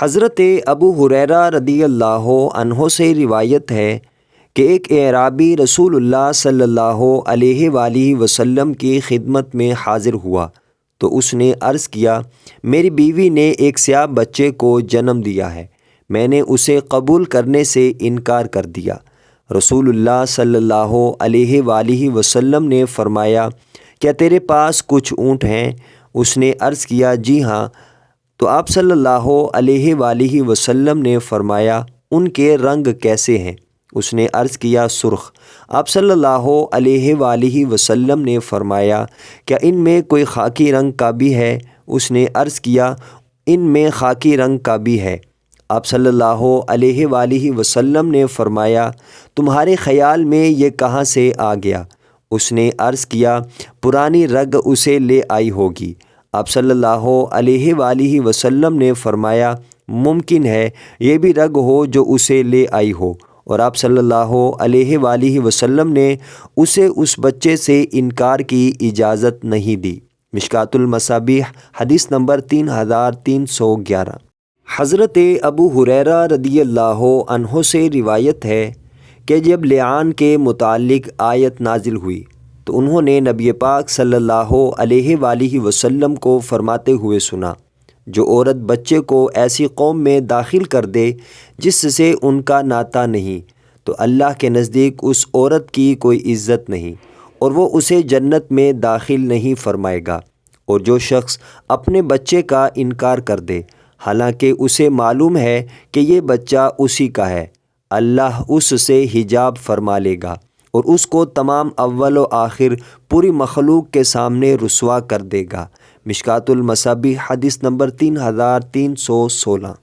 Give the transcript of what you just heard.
حضرت ابو ہریرہ رضی اللہ عنہ سے روایت ہے کہ ایک اعرابی رسول اللہ صلی اللہ علیہ وآلہ وسلم کی خدمت میں حاضر ہوا تو اس نے عرض کیا، میری بیوی نے ایک سیاہ بچے کو جنم دیا ہے، میں نے اسے قبول کرنے سے انکار کر دیا۔ رسول اللہ صلی اللہ علیہ وآلہ وسلم نے فرمایا، کیا تیرے پاس کچھ اونٹ ہیں؟ اس نے عرض کیا، جی ہاں۔ تو آپ صلی اللہ علیہ وآلہ وسلم نے فرمایا، ان کے رنگ کیسے ہیں؟ اس نے عرض کیا، سرخ۔ آپ صلی اللہ علیہ وآلہ وسلم نے فرمایا، کیا ان میں کوئی خاکی رنگ کا بھی ہے؟ اس نے عرض کیا، ان میں خاکی رنگ کا بھی ہے۔ آپ صلی اللہ علیہ وآلہ وسلم نے فرمایا، تمہارے خیال میں یہ کہاں سے آ گیا؟ اس نے عرض کیا، پرانی رگ اسے لے آئی ہوگی۔ آپ صلی اللہ علیہ وآلہ وسلم نے فرمایا، ممکن ہے یہ بھی رگ ہو جو اسے لے آئی ہو، اور آپ صلی اللہ علیہ وآلہ وسلم نے اسے اس بچے سے انکار کی اجازت نہیں دی۔ مشکوٰۃ المصابیح حدیث نمبر 3311۔ حضرت ابو ہریرہ رضی اللہ عنہ سے روایت ہے کہ جب لعان کے متعلق آیت نازل ہوئی تو انہوں نے نبی پاک صلی اللہ علیہ وآلہ وسلم کو فرماتے ہوئے سنا، جو عورت بچے کو ایسی قوم میں داخل کر دے جس سے ان کا ناطہ نہیں، تو اللہ کے نزدیک اس عورت کی کوئی عزت نہیں اور وہ اسے جنت میں داخل نہیں فرمائے گا۔ اور جو شخص اپنے بچے کا انکار کر دے حالانکہ اسے معلوم ہے کہ یہ بچہ اسی کا ہے، اللہ اس سے حجاب فرما لے گا اور اس کو تمام اول و آخر پوری مخلوق کے سامنے رسوا کر دے گا۔ مشکوٰۃ المصابیح حدیث نمبر 3316۔